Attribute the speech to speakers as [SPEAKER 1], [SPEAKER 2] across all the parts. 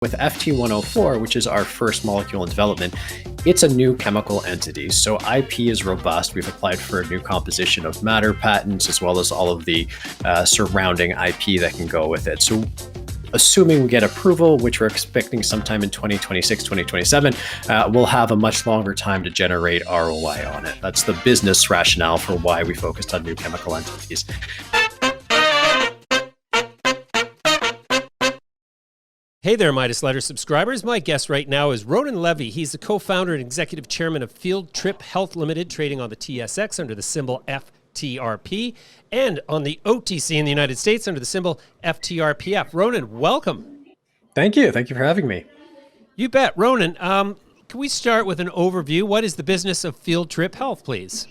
[SPEAKER 1] with FT104, which is our first molecule in development, it's a new chemical entity. So IP is robust. We've applied for a new composition of matter patents, as well as all of the surrounding IP that can go with it. So assuming we get approval, which we're expecting sometime in 2026, 2027, we'll have a much longer time to generate ROI on it. That's the business rationale for why we focused on new chemical entities.
[SPEAKER 2] Hey there, Midas Letter subscribers. My guest right now is Ronan Levy. He's the co-founder and executive chairman of Trip Health Ltd, trading on the TSX under the symbol FTRP, and on the OTC in the United States under the symbol FTRPF. Ronan, welcome.
[SPEAKER 1] Thank you. Thank you for having me.
[SPEAKER 2] You bet. Ronan, can we start with an overview? What is the business of Trip Health, please?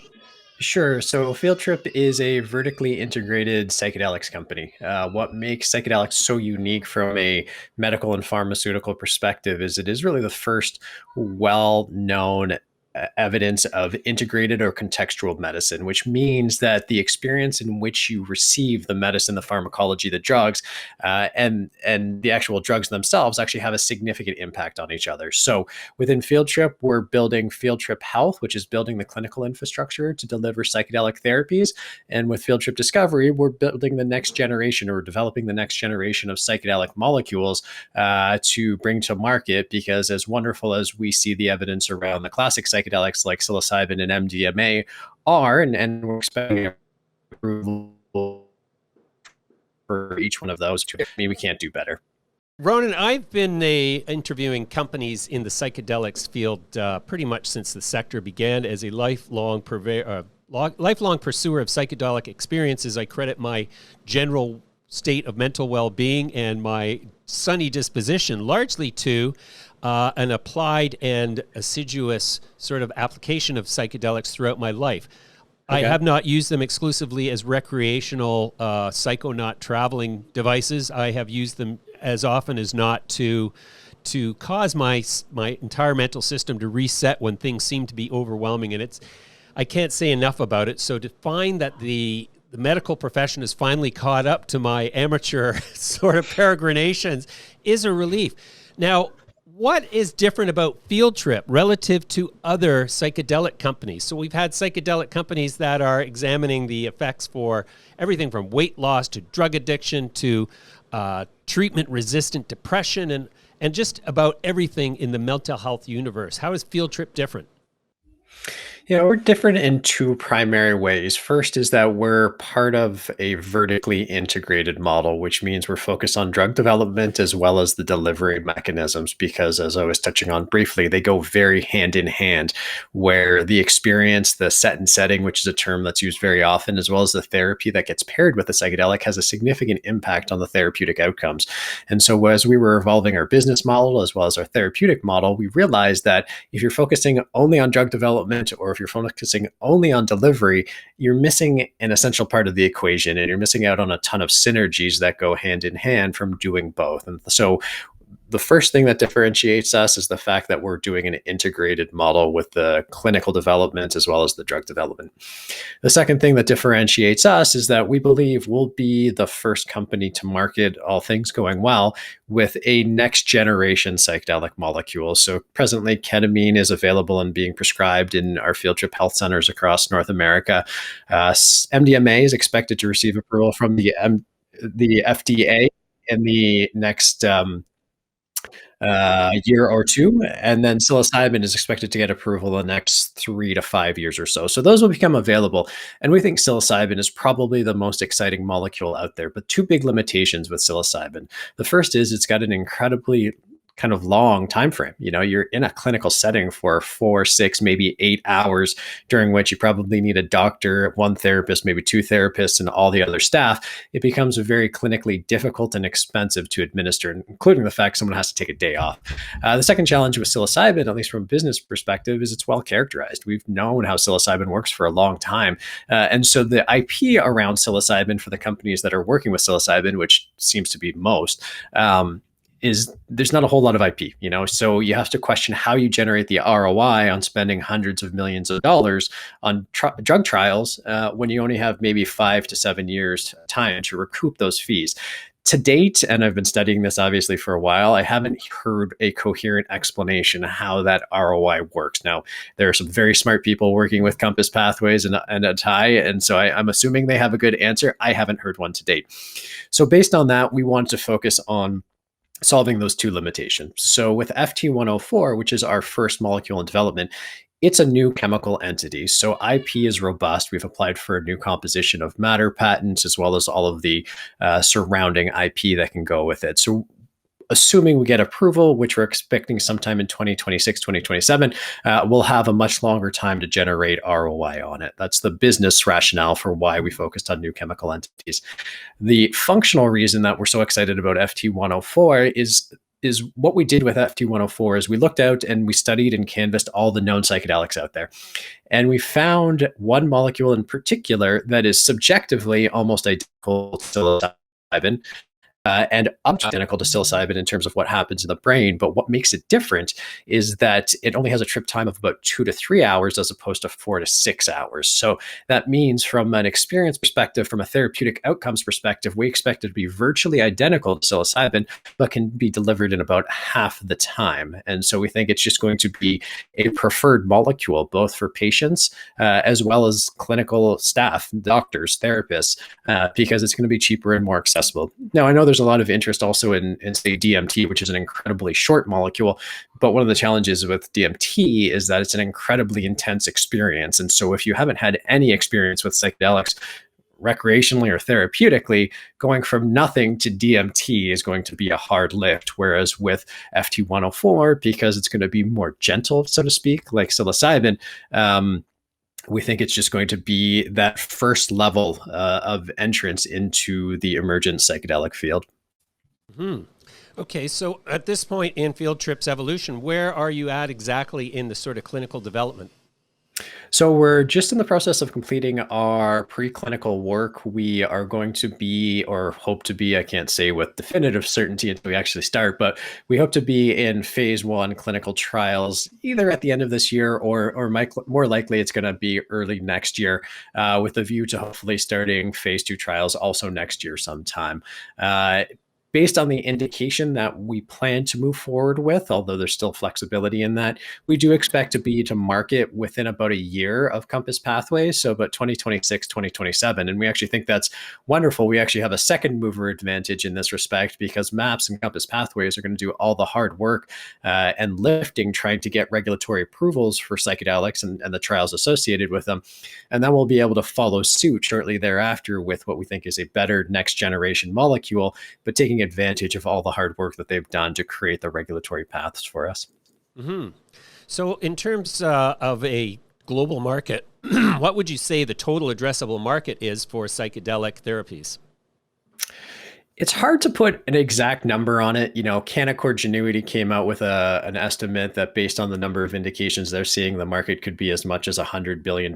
[SPEAKER 1] Sure. So Field Trip is a vertically integrated psychedelics company. What makes psychedelics so unique from a medical and pharmaceutical perspective is it is really the first well-known evidence of integrated or contextual medicine, which means that the experience in which you receive the medicine, the pharmacology, the drugs, and the actual drugs themselves actually have a significant impact on each other. So within Field Trip, we're building Field Trip Health, which is building the clinical infrastructure to deliver psychedelic therapies. And with Field Trip Discovery, we're building the next generation or developing the next generation of psychedelic molecules to bring to market, because as wonderful as we see the evidence around the classic psychedelics like psilocybin and MDMA are, and we're expecting approval for each one of those. I mean, we can't do better.
[SPEAKER 2] Ronan, I've been interviewing companies in the psychedelics field pretty much since the sector began. As a lifelong pursuer of psychedelic experiences, I credit my general state of mental well-being and my sunny disposition largely to an applied and assiduous sort of application of psychedelics throughout my life. Okay. I have not used them exclusively as recreational psychonaut traveling devices. I have used them as often as not to cause my entire mental system to reset when things seem to be overwhelming. And I can't say enough about it. So to find that the medical profession has finally caught up to my amateur sort of peregrinations is a relief. Now, what is different about Field Trip relative to other psychedelic companies? So we've had psychedelic companies that are examining the effects for everything from weight loss to drug addiction to treatment-resistant depression and just about everything in the mental health universe. How is Field Trip different?
[SPEAKER 1] Yeah, we're different in two primary ways. First is that we're part of a vertically integrated model, which means we're focused on drug development as well as the delivery mechanisms, because as I was touching on briefly, they go very hand in hand, where the experience, the set and setting, which is a term that's used very often, as well as the therapy that gets paired with the psychedelic has a significant impact on the therapeutic outcomes. And so as we were evolving our business model as well as our therapeutic model, we realized that if you're focusing only on drug development, or if you're focusing only on delivery, you're missing an essential part of the equation, and you're missing out on a ton of synergies that go hand in hand from doing both. And so the first thing that differentiates us is the fact that we're doing an integrated model with the clinical development as well as the drug development. The second thing that differentiates us is that we believe we'll be the first company to market, all things going well, with a next generation psychedelic molecule. So presently, ketamine is available and being prescribed in our Field Trip Health centers across North America. MDMA is expected to receive approval from the FDA in the next year or two, and then psilocybin is expected to get approval in the next 3 to 5 years or so. So those will become available, and we think psilocybin is probably the most exciting molecule out there. But two big limitations with psilocybin. The first is it's got an incredibly kind of long time frame. You know, you're in a clinical setting for 4, 6, maybe 8 hours, during which you probably need a doctor, one therapist, maybe 2 therapists, and all the other staff. It becomes very clinically difficult and expensive to administer, including the fact someone has to take a day off. The second challenge with psilocybin, at least from a business perspective, is it's well characterized. We've known how psilocybin works for a long time. And so the IP around psilocybin for the companies that are working with psilocybin, which seems to be most, is there's not a whole lot of IP, you know, so you have to question how you generate the ROI on spending hundreds of millions of dollars on drug trials when you only have maybe 5 to 7 years time to recoup those fees. To date, and I've been studying this obviously for a while, I haven't heard a coherent explanation how that ROI works. Now, there are some very smart people working with Compass Pathways and Atai, and so I'm assuming they have a good answer. I haven't heard one to date. So, based on that, we want to focus on solving those two limitations. So, with FT104, which is our first molecule in development, it's a new chemical entity. So IP is robust. We've applied for a new composition of matter patents as well as all of the surrounding IP that can go with it. So assuming we get approval, which we're expecting sometime in 2026, 2027, we'll have a much longer time to generate ROI on it. That's the business rationale for why we focused on new chemical entities. The functional reason that we're so excited about FT104 is what we did with FT104 is we looked out and we studied and canvassed all the known psychedelics out there. And we found one molecule in particular that is subjectively almost identical to psilocybin, and identical to psilocybin in terms of what happens in the brain. But what makes it different is that it only has a trip time of about 2 to 3 hours as opposed to 4 to 6 hours. So that means from an experience perspective, from a therapeutic outcomes perspective, we expect it to be virtually identical to psilocybin, but can be delivered in about half the time. And so we think it's just going to be a preferred molecule, both for patients as well as clinical staff, doctors, therapists, because it's going to be cheaper and more accessible. Now, I know there's a lot of interest also in say DMT, which is an incredibly short molecule. But one of the challenges with DMT is that it's an incredibly intense experience. And so if you haven't had any experience with psychedelics, recreationally or therapeutically, going from nothing to DMT is going to be a hard lift. Whereas with FT104, because it's going to be more gentle, so to speak, like psilocybin, we think it's just going to be that first level of entrance into the emergent psychedelic field.
[SPEAKER 2] Hmm. Okay, so at this point in Field Trip's evolution, where are you at exactly in the sort of clinical development?
[SPEAKER 1] So we're just in the process of completing our preclinical work. We are going to be, or hope to be, I can't say with definitive certainty until we actually start, but we hope to be in phase 1 clinical trials either at the end of this year or more likely it's going to be early next year, with a view to hopefully starting phase 2 trials also next year sometime. Based on the indication that we plan to move forward with, although there's still flexibility in that, we do expect to be to market within about a year of Compass Pathways, so about 2026, 2027. And we actually think that's wonderful. We actually have a second mover advantage in this respect because MAPS and Compass Pathways are going to do all the hard work and lifting trying to get regulatory approvals for psychedelics and the trials associated with them. And then we'll be able to follow suit shortly thereafter with what we think is a better next generation molecule, but taking advantage of all the hard work that they've done to create the regulatory paths for us.
[SPEAKER 2] Mm-hmm. So in terms of a global market, what would you say the total addressable market is for psychedelic therapies?
[SPEAKER 1] It's hard to put an exact number on it. You know, Canaccord Genuity came out with an estimate that based on the number of indications they're seeing, the market could be as much as $100 billion.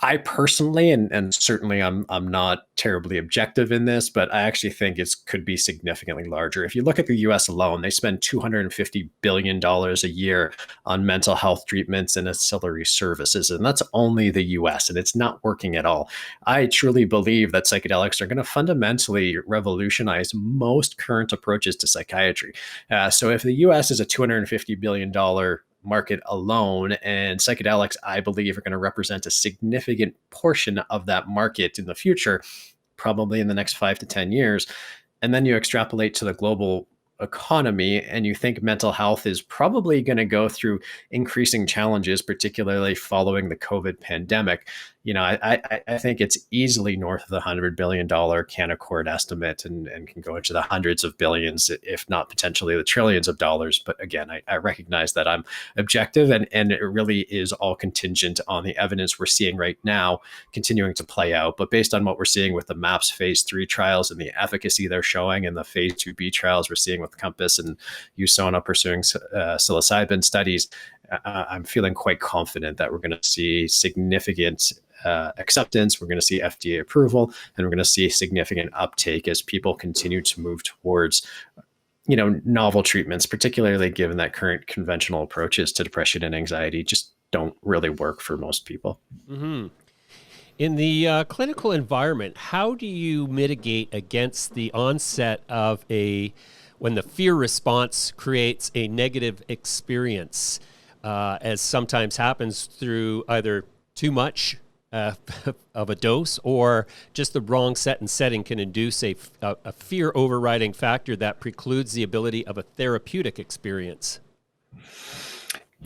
[SPEAKER 1] I personally, and certainly I'm not terribly objective in this, but I actually think it could be significantly larger. If you look at the US alone, they spend $250 billion a year on mental health treatments and ancillary services. And that's only the US, and it's not working at all. I truly believe that psychedelics are going to fundamentally revolutionize most current approaches to psychiatry. So if the US is a $250 billion market alone, and psychedelics, I believe, are going to represent a significant portion of that market in the future, probably in the next 5 to 10 years. And then you extrapolate to the global economy and you think mental health is probably going to go through increasing challenges, particularly following the COVID pandemic. You know, I think it's easily north of the $100 billion Canaccord estimate and can go into the hundreds of billions, if not potentially the trillions of dollars. But again, I recognize that I'm objective and it really is all contingent on the evidence we're seeing right now continuing to play out. But based on what we're seeing with the MAPS phase 3 trials and the efficacy they're showing and the phase 2B trials we're seeing with Compass and USONA pursuing psilocybin studies, I'm feeling quite confident that we're going to see significant acceptance, we're going to see FDA approval, and we're going to see significant uptake as people continue to move towards, you know, novel treatments, particularly given that current conventional approaches to depression and anxiety just don't really work for most people.
[SPEAKER 2] Mm-hmm. In the clinical environment, how do you mitigate against the onset of when the fear response creates a negative experience, as sometimes happens through either too much of a dose or just the wrong set and setting can induce a fear overriding factor that precludes the ability of a therapeutic experience?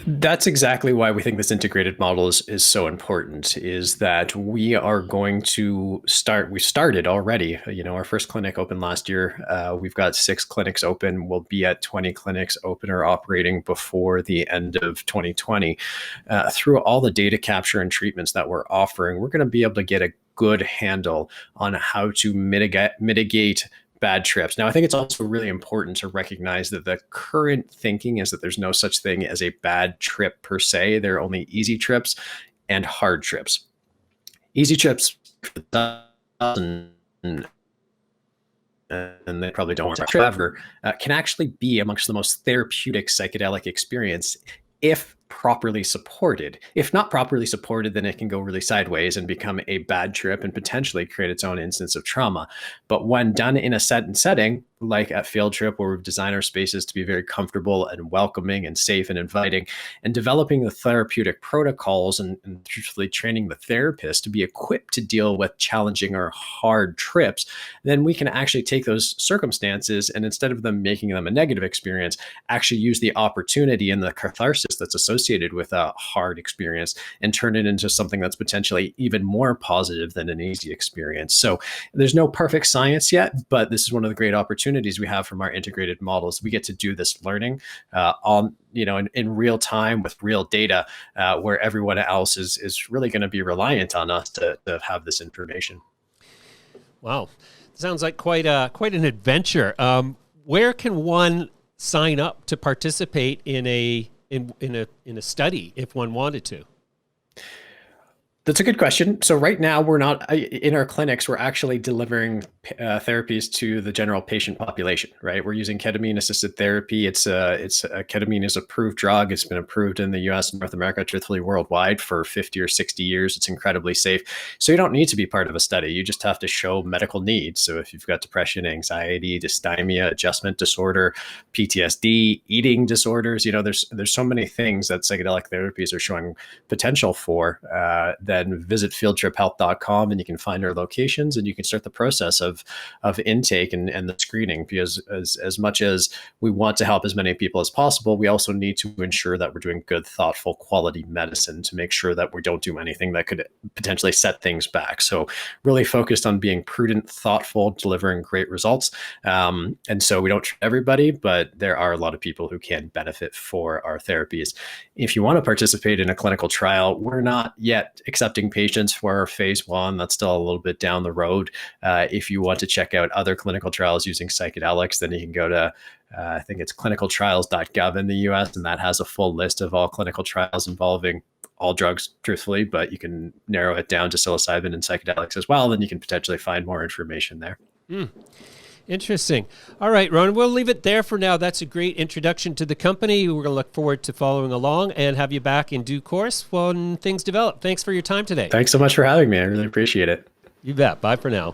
[SPEAKER 1] That's exactly why we think this integrated model is so important, is that we are going to we started already, our first clinic opened last year. We've got 6 clinics open. We'll be at 20 clinics open or operating before the end of 2020. Through all the data capture and treatments that we're offering, we're going to be able to get a good handle on how to mitigate bad trips. Now, I think it's also really important to recognize that the current thinking is that there's no such thing as a bad trip per se. There are only easy trips and hard trips. Easy trips, and they probably don't want to travel, can actually be amongst the most therapeutic psychedelic experience if properly supported. If not properly supported, then it can go really sideways and become a bad trip and potentially create its own instance of trauma. But when done in a setting, like at Field Trip, where we've designed our spaces to be very comfortable and welcoming and safe and inviting, and developing the therapeutic protocols and truthfully training the therapist to be equipped to deal with challenging or hard trips, then we can actually take those circumstances and instead of them making them a negative experience, actually use the opportunity and the catharsis that's associated with a hard experience and turn it into something that's potentially even more positive than an easy experience. So there's no perfect science yet, but this is one of the great opportunities we have from our integrated models. We get to do this learning in real time with real data, where everyone else is really going to be reliant on us to have this information.
[SPEAKER 2] Wow, sounds like quite an adventure. Where can one sign up to participate in a study if one wanted to?
[SPEAKER 1] That's a good question. So right now we're not in our clinics. We're actually delivering therapies to the general patient population. Right. We're using ketamine-assisted therapy. Ketamine is an approved drug. It's been approved in the U.S. and North America, truthfully worldwide, for 50 or 60 years. It's incredibly safe. So you don't need to be part of a study. You just have to show medical needs. So if you've got depression, anxiety, dysthymia, adjustment disorder, PTSD, eating disorders, there's so many things that psychedelic therapies are showing potential for. Then visit fieldtriphealth.com and you can find our locations and you can start the process of intake and the screening, because as much as we want to help as many people as possible, we also need to ensure that we're doing good, thoughtful, quality medicine to make sure that we don't do anything that could potentially set things back. So really focused on being prudent, thoughtful, delivering great results. And so we don't treat everybody, but there are a lot of people who can benefit for our therapies. If you want to participate in a clinical trial, we're not yet accepting patients for our phase 1. That's still a little bit down the road. If you want to check out other clinical trials using psychedelics, then you can go to I think it's clinicaltrials.gov in the US, and that has a full list of all clinical trials involving all drugs, truthfully, but you can narrow it down to psilocybin and psychedelics as well. Then you can potentially find more information there.
[SPEAKER 2] Interesting. All right, Ronan, we'll leave it there for now. That's a great introduction to the company. We're going to look forward to following along and have you back in due course when things develop. Thanks for your time today.
[SPEAKER 1] Thanks so much for having me. I really appreciate it.
[SPEAKER 2] You bet. Bye for now.